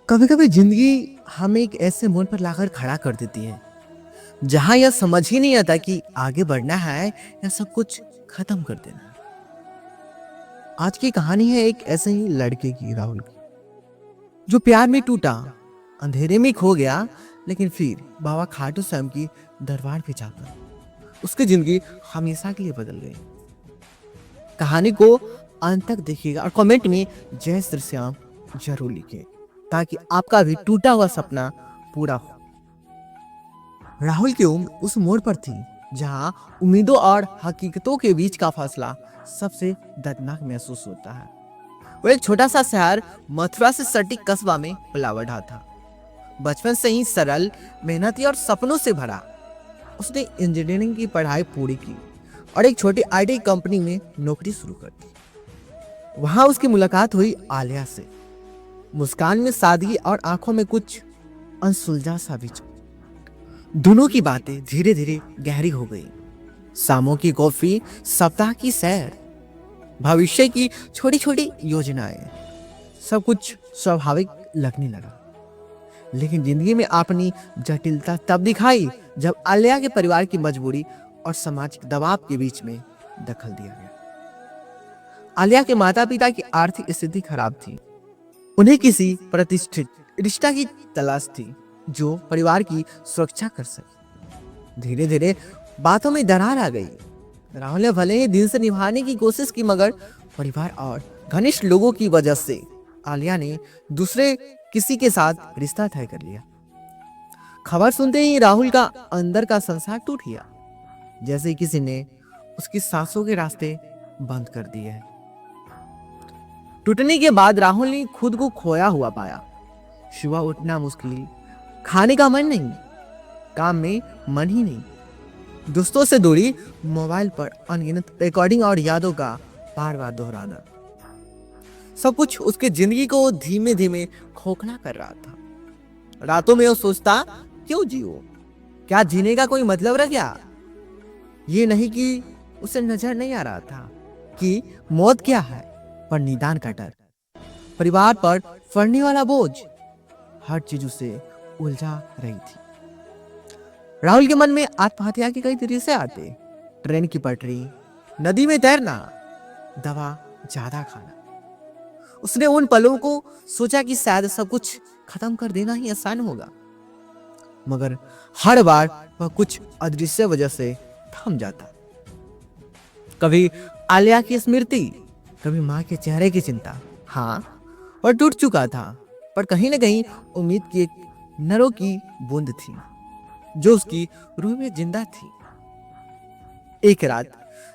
कभी कभी जिंदगी हमें एक ऐसे मोड़ पर लाकर खड़ा कर देती है जहां यह समझ ही नहीं आता कि आगे बढ़ना है या सब कुछ खत्म कर देना है। आज की कहानी है एक ऐसे ही लड़के की, राहुल की, जो प्यार में टूटा, अंधेरे में खो गया, लेकिन फिर बाबा खाटू श्याम की दरबार पे जाकर उसकी जिंदगी हमेशा के लिए बदल गई। कहानी को अंत तक देखिएगा और कमेंट में जय श्री श्याम जरूर लिखें ताकि आपका भी टूटा हुआ सपना पूरा हो। राहुल की उम्र उस मोड़ पर थी जहां उम्मीदों और हकीकतों के बीच का फासला सबसे दर्दनाक महसूस होता है। वो एक छोटा सा शहर मथुरा से सटी कस्बा में पला बढ़ा था। बचपन से ही सरल, मेहनती और सपनों से भरा। उसने इंजीनियरिंग की पढ़ाई पूरी की और एक छोटी आईटी कंपनी में नौकरी शुरू कर दी। वहां उसकी मुलाकात हुई आलिया से। मुस्कान में सादगी और आंखों में कुछ अनसुलझा सा भी। दोनों की बातें धीरे धीरे गहरी हो गई। शामों की कॉफी, सप्ताह की सैर, भविष्य की छोटी छोटी योजनाएं, सब कुछ स्वाभाविक लगने लगा। लेकिन जिंदगी में अपनी जटिलता तब दिखाई जब आलिया के परिवार की मजबूरी और सामाजिक दबाव के बीच में दखल दिया गया। आलिया के माता पिता की आर्थिक स्थिति खराब थी। उन्हें किसी प्रतिष्ठित रिश्ता की तलाश थी जो परिवार की सुरक्षा कर सके। धीरे धीरे बातों में दरार आ गई। राहुल ने भले ही दिल से निभाने की कोशिश की, मगर परिवार और घनिष्ठ लोगों की वजह से आलिया ने दूसरे किसी के साथ रिश्ता तय कर लिया। खबर सुनते ही राहुल का अंदर का संसार टूट गया, जैसे किसी ने उसकी सांसों के रास्ते बंद कर दिए हैं। टूटने के बाद राहुल ने खुद को खोया हुआ पाया। सुबह उठना मुश्किल, खाने का मन नहीं, काम में मन ही नहीं, दोस्तों से दूरी, मोबाइल पर अनगिनत रिकॉर्डिंग और यादों का बार बार दोहराना, सब कुछ उसके जिंदगी को धीमे धीमे खोखला कर रहा था। रातों में वो सोचता, क्यों जियो, क्या जीने का कोई मतलब रह गया? ये नहीं कि उसे नजर नहीं आ रहा था कि मौत क्या है, पर निदान का डर, परिवार पर पड़ने वाला बोझ, हर चीज उसे उलझा रही थी। राहुल के मन में आत्महत्या के कई तरीके आते। ट्रेन की पटरी, नदी में तैरना, दवा ज्यादा खाना। उसने उन पलों को सोचा कि शायद सब कुछ खत्म कर देना ही आसान होगा, मगर हर बार वह कुछ अदृश्य वजह से थम जाता। कभी आलिया की स्मृति, कभी माँ के चेहरे की चिंता। हाँ, और टूट चुका था, पर कहीं ना कहीं उम्मीद की एक नरों की बूंद थी जो उसकी रूह में जिंदा थी। एक रात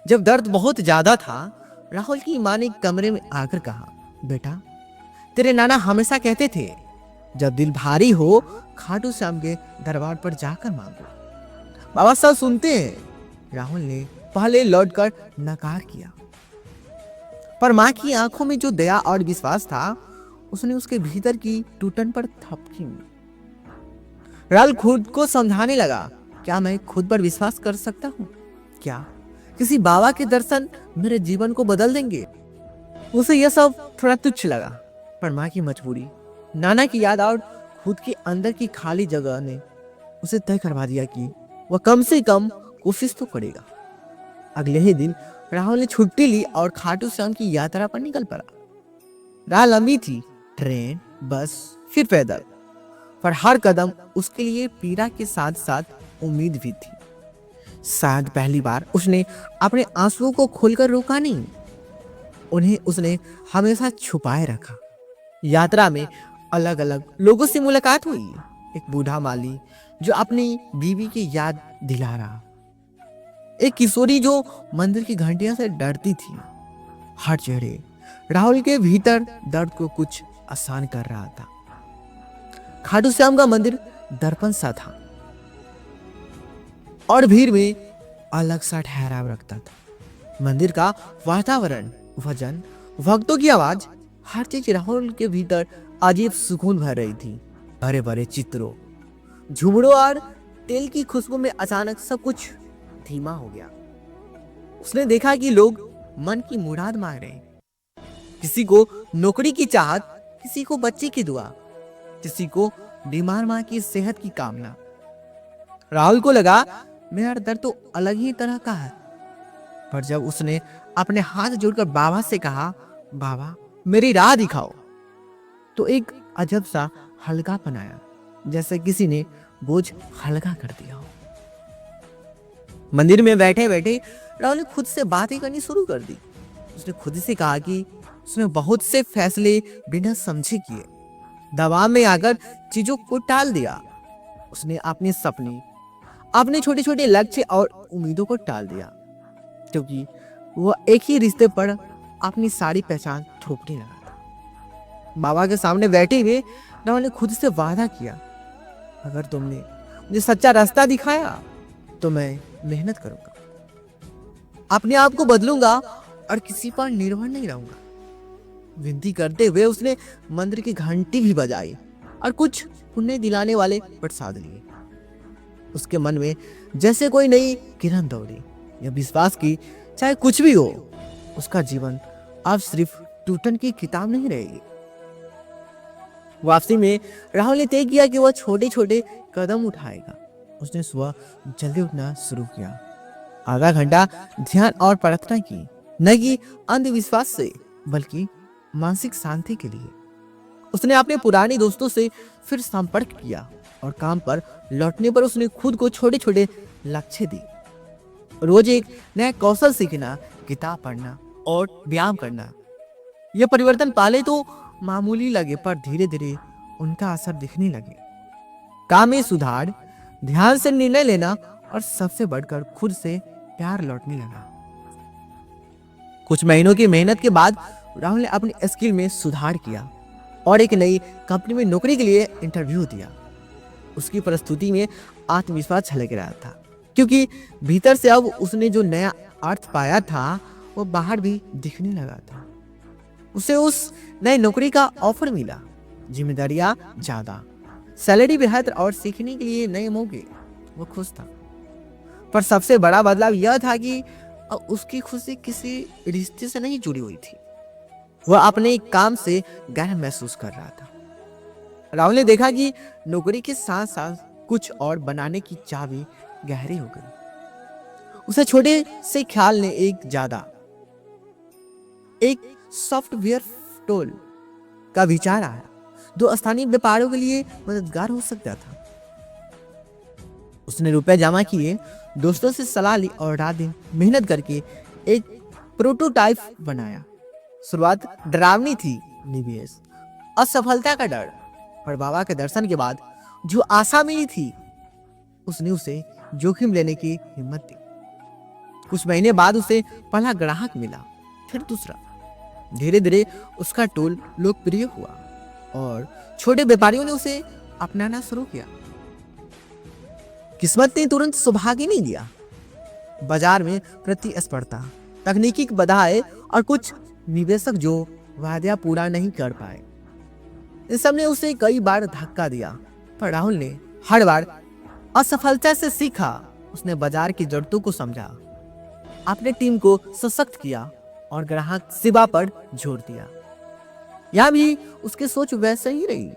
जब दर्द बहुत ज्यादा था, राहुल की माँ ने कमरे में आकर कहा, बेटा, तेरे नाना हमेशा कहते थे जब दिल भारी हो खाटू श्याम के दरबार पर जाकर मांगो। बाबा साहब सुनते हैं। राहुल ने पहले लौटकर नकार किया, पर मां की आंखों में जो दया और विश्वास था, उसने उसके भीतर की टूटन पर थपकी। राहुल खुद को समझाने लगा, क्या मैं खुद पर विश्वास कर सकता हूँ? क्या किसी बाबा के दर्शन मेरे जीवन को बदल देंगे? उसे यह सब थोड़ा तुच्छ लगा, पर माँ की मजबूरी, नाना की याद और खुद के अंदर की खाली जगह ने उसे तय करवा दिया कि वह कम से कम कोशिश तो करेगा। अगले ही दिन राहुल ने छुट्टी ली और खाटू श्याम की यात्रा पर निकल पड़ा। राह लंबी थी, ट्रेन, बस, फिर पैदल, पर हर कदम उसके लिए पीड़ा के साथ साथ उम्मीद भी थी। शायद पहली बार उसने अपने आंसुओं को खोलकर रोका नहीं, उन्हें उसने हमेशा छुपाए रखा। यात्रा में अलग अलग लोगों से मुलाकात हुई। एक बूढ़ा माली जो अपनी बीवी की याद दिला रहा, एक किशोरी जो मंदिर की घंटियों से डरती थी। हर चेहरे राहुल के भीतर दर्द को कुछ आसान कर रहा था। खाटू श्याम का मंदिर दर्पण सा था और भीड़ में अलग सा ठहराव रखता था। मंदिर का वातावरण, भजन, भक्तों की आवाज, हर चीज राहुल के भीतर अजीब सुकून भर रही थी। बड़े बड़े चित्रों, झुमरों और तेल की खुशबू में अचानक सब कुछ धीमा हो गया। उसने देखा कि लोग मन की मुराद मांग रहे हैं, किसी को नौकरी की चाहत, किसी को बच्चे की दुआ, किसी को बीमार माँ की सेहत की कामना। राहुल को लगा मेरा दर्द तो अलग ही तरह का है, पर जब उसने अपने हाथ जोड़कर बाबा से कहा, बाबा मेरी राह दिखाओ, तो एक अजब सा हल्कापन आया, जैसे किसी ने बोझ हल्का कर दिया हो। मंदिर में बैठे बैठे राहुल ने खुद से बातें करनी शुरू कर दी। उसने खुद से कहा कि उसने बहुत से फैसले बिना समझे किए, दबाव में आकर चीजों को टाल दिया। उसने अपने सपने, अपने छोटे छोटे लक्ष्य और उम्मीदों को टाल दिया, क्योंकि वह एक ही रिश्ते पर अपनी सारी पहचान थोपने लगा था। बाबा के सामने बैठे हुए राहुल ने खुद से वादा किया, अगर तुमने मुझे सच्चा रास्ता दिखाया तो मैं मेहनत करूंगा, अपने आप को बदलूंगा और किसी पर निर्भर नहीं रहूंगा। विनती करते हुए उसने मंदिर की घंटी भी बजाई और कुछ पुण्य दिलाने वाले प्रसाद लिए। उसके मन में जैसे कोई नई किरण दौड़ी, यह विश्वास की चाहे कुछ भी हो, उसका जीवन अब सिर्फ टूटन की किताब नहीं रहेगी। वापसी में राहुल ने तय किया कि वह छोटे छोटे कदम उठाएगा। उसने सुबह जल्दी उठना शुरू किया, आधा घंटा ध्यान और प्रार्थना की, न कि अंधविश्वास से बल्कि मानसिक शांति के लिए। उसने अपने पुराने दोस्तों से फिर संपर्क किया और काम पर लौटने पर उसने खुद को छोटे छोटे लक्ष्य दिए। रोज एक नया कौशल सीखना, किताब पढ़ना और व्यायाम करना। यह परिवर्तन पहले तो मामूली लगे, पर धीरे धीरे उनका असर दिखने लगे। काम में सुधार, ध्यान से निर्णय लेना और सबसे बढ़कर खुद से प्यार लौटने लगा। कुछ महीनों की मेहनत के बाद राहुल ने अपनी स्किल में सुधार किया और एक नई कंपनी में नौकरी के लिए इंटरव्यू दिया। उसकी प्रस्तुति में आत्मविश्वास झलक रहा था, क्योंकि भीतर से अब उसने जो नया अर्थ पाया था वो बाहर भी दिखने लगा था। उसे उस नई नौकरी का ऑफर मिला, जिम्मेदारियां ज्यादा, सैलरी बेहतर और सीखने के लिए नए मौके। वो खुश था, पर सबसे बड़ा बदलाव यह था कि अब उसकी खुशी किसी रिश्ते से नहीं जुड़ी हुई थी। वह अपने काम से गर्व महसूस कर रहा था। राहुल ने देखा कि नौकरी के साथ साथ कुछ और बनाने की चाह भी गहरी हो गई। उसे छोटे से ख्याल ने एक सॉफ्टवेयर टूल का विचार आया, जो स्थानीय व्यापारियों के लिए मददगार हो सकता था। उसने रुपए जमा किए, दोस्तों से सलाह ली और रात दिन मेहनत करके एक प्रोटोटाइप बनाया। शुरुआत डरावनी थी, निवेश, असफलता का डर, पर बाबा के दर्शन के बाद जो आशा मिली थी, उसने उसे जोखिम लेने की हिम्मत दी। कुछ महीने बाद उसे पहला ग्राहक मिला, फिर दूसरा। धीरे धीरे उसका टूल लोकप्रिय हुआ और छोटे व्यापारियों ने उसे अपनाना शुरू किया। किस्मत ने तुरंत सौभाग्य नहीं दिया। बाजार में प्रतिस्पर्धा, तकनीकी बधाई और कुछ निवेशक जो वादा पूरा नहीं कर पाए, इन सब ने उसे कई बार धक्का दिया, पर राहुल ने हर बार असफलता से सीखा। उसने बाजार की जरूरतों को समझा, अपने टीम को सशक्त किया और ग्राहक सेवा पर जोर दिया। यह भी उसकी सोच वैसे ही रही,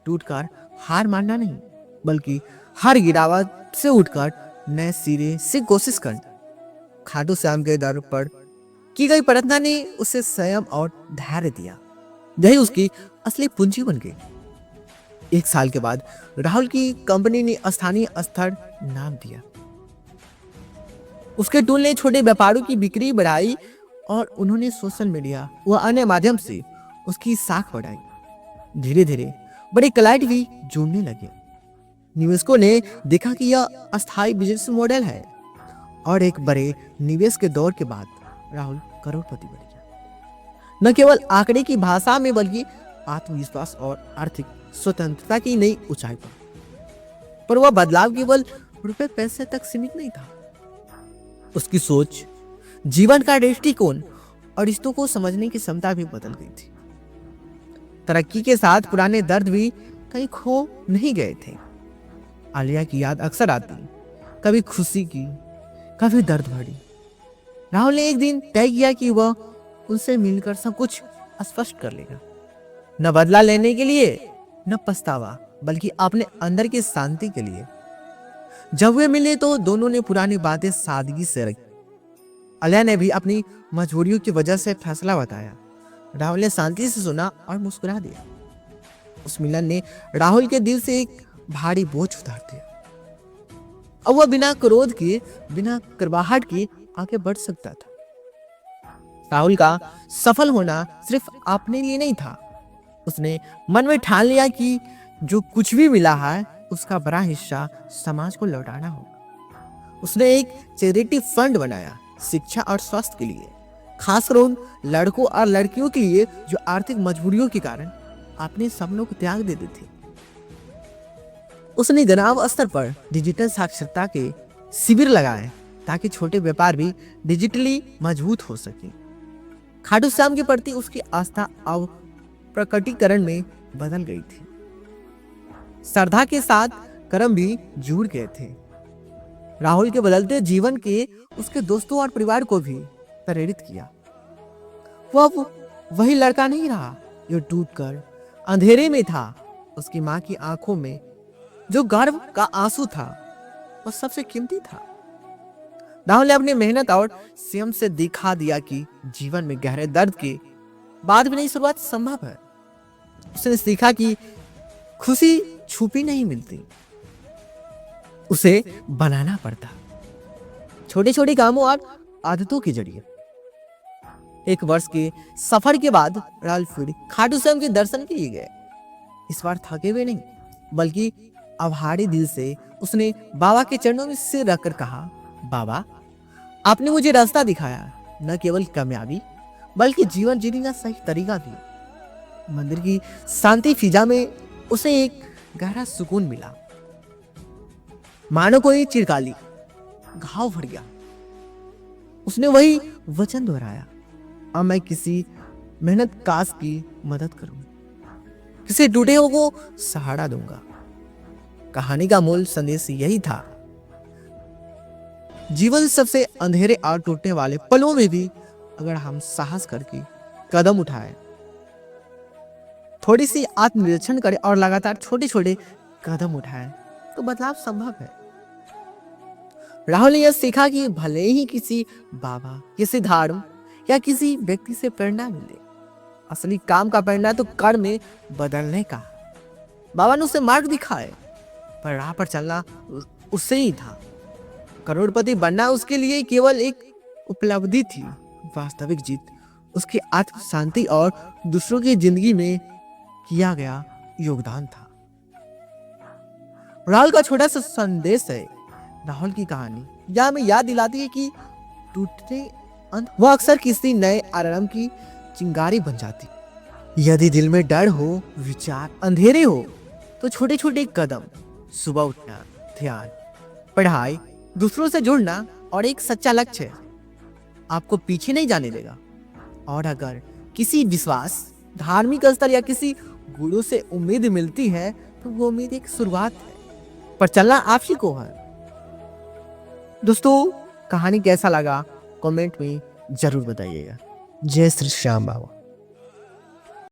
टूटकर हार मानना नहीं, बल्कि हर गिरावट से उठकर नए सिरे से कोशिश करना। खाटू श्याम के दर पर की गई प्रार्थना ने उसे संयम और धैर्य दिया, यही उसकी असली पूंजी बन गई। 1 साल के बाद राहुल की कंपनी ने स्थानीय स्तर नाम दिया। उसके टूल ने छोटे व्यापारियों की बिक्री बढ़ाई और उन्होंने सोशल मीडिया व अन्य माध्यम से उसकी साख बढ़ाई। धीरे धीरे बड़े क्लाइंट भी जुड़ने लगे। निवेशकों ने देखा कि यह अस्थायी बिजनेस मॉडल है और एक बड़े निवेश के दौर के बाद राहुल करोड़पति बन गया। न केवल आंकड़े की भाषा में, बल्कि आत्मविश्वास और आर्थिक स्वतंत्रता की नई ऊंचाई पर वह बदलाव केवल रुपए पैसे तक सीमित नहीं था। उसकी सोच, जीवन का दृष्टिकोण और रिश्तों को समझने की क्षमता भी बदल गई थी। तरक्की के साथ पुराने दर्द भी कहीं खो नहीं गए थे। आलिया की याद अक्सर आती, कभी खुशी की, कभी दर्द भरी। राहुल ने एक दिन तय किया कि वह उनसे मिलकर सब कुछ स्पष्ट कर लेगा, न बदला लेने के लिए, न पछतावा, बल्कि अपने अंदर की शांति के लिए। जब वे मिले तो दोनों ने पुरानी बातें सादगी से रखी। अलिया ने भी अपनी मजबूरियों की वजह से फैसला बताया। राहुल ने शांति से सुना और मुस्कुरा दिया। उस मिलन ने राहुल के दिल से एक भारी बोझ उतार दिया। अब वह बिना क्रोध के, बिना करवाहट के आगे बढ़ सकता था। राहुल का सफल होना सिर्फ अपने लिए नहीं था। उसने मन में ठान लिया कि जो कुछ भी मिला है उसका बड़ा हिस्सा समाज को लौटाना होगा। उसने एक चैरिटी फंड बनाया शिक्षा और स्वास्थ्य के लिए, खासकर उन लड़कों और लड़कियों के लिए जो आर्थिक मजबूरियों के कारण अपने सपनों को त्याग देते थे। उसने ग्राम स्तर पर डिजिटल साक्षरता के शिविर लगाए ताकि छोटे व्यापार भी डिजिटली मजबूत हो सके। खाटू श्याम के प्रति उसकी आस्था अब प्रकटीकरण में बदल गई थी। श्रद्धा के साथ कर्म भी जुड़ गए थे। राहुल के बदलते जीवन के उसके दोस्तों और परिवार को भी प्रेरित किया। वह अब वही लड़का नहीं रहा जो टूटकर अंधेरे में था। उसकी मां की आंखों में जो गर्व का आंसू था वह सबसे कीमती था। राहुल ने अपनी मेहनत और संयम से दिखा दिया कि जीवन में गहरे दर्द के बाद भी नई शुरुआत संभव है। उसने सीखा कि खुशी छुपी नहीं मिलती, उसे बनाना पड़ता, छोटे छोटे कामों और आदतों के जरिए। 1 वर्ष के सफर के बाद राहुल फिर खाटू श्याम के दर्शन के लिए गए। इस बार थके हुए नहीं, बल्कि आभारी दिल से उसने बाबा के चरणों में सिर रखकर कहा, बाबा, आपने मुझे रास्ता दिखाया, न केवल कामयाबी बल्कि जीवन जीने का सही तरीका भी। मंदिर की शांति फिजा में उसे एक गहरा सुकून मिला, मानो कोई चिरकाली घाव भर गया। उसने वही वचन दोहराया, अब मैं किसी मेहनत काश की मदद करूं, किसी टूटे हुए को सहारा दूंगा। कहानी का मूल संदेश यही था, जीवन सबसे अंधेरे और टूटने वाले पलों में भी अगर हम साहस करके कदम उठाए, थोड़ी सी आत्मनिरीक्षण करें और लगातार छोटे छोटे कदम उठाएं, तो बदलाव संभव है। राहुल ने यह सीखा कि भले ही किसी बाबा, किसी धर्म या किसी व्यक्ति से प्रेरणा मिले, असली काम का प्रेरणा तो कर्म में बदलने का। बाबा ने उसे मार्ग दिखाए, पर राह पर चलना उससे ही था। करोड़पति बनना उसके लिए केवल एक उपलब्धि थी, वास्तविक जीत उसकी आत्म शांति और दूसरों की जिंदगी में किया गया योगदान था। राहुल का छोटा सा संदेश है। राहुल की कहानी यह हमें याद दिलाती है कि टूटने अंत वह अक्सर किसी नए आराम की चिंगारी बन जाती। यदि दिल में डर हो, विचार अंधेरे हो, तो छोटे छोटे कदम, सुबह उठना, ध्यान, पढ़ाई, दूसरों से जुड़ना और एक सच्चा लक्ष्य आपको पीछे नहीं जाने देगा। और अगर किसी विश्वास, धार्मिक स्तर या किसी गुरु से उम्मीद मिलती है तो वो उम्मीद एक शुरुआत है, पर चलना आप ही को है। दोस्तों, कहानी कैसा लगा कमेंट में जरूर बताइएगा। जय श्री श्याम बाबा।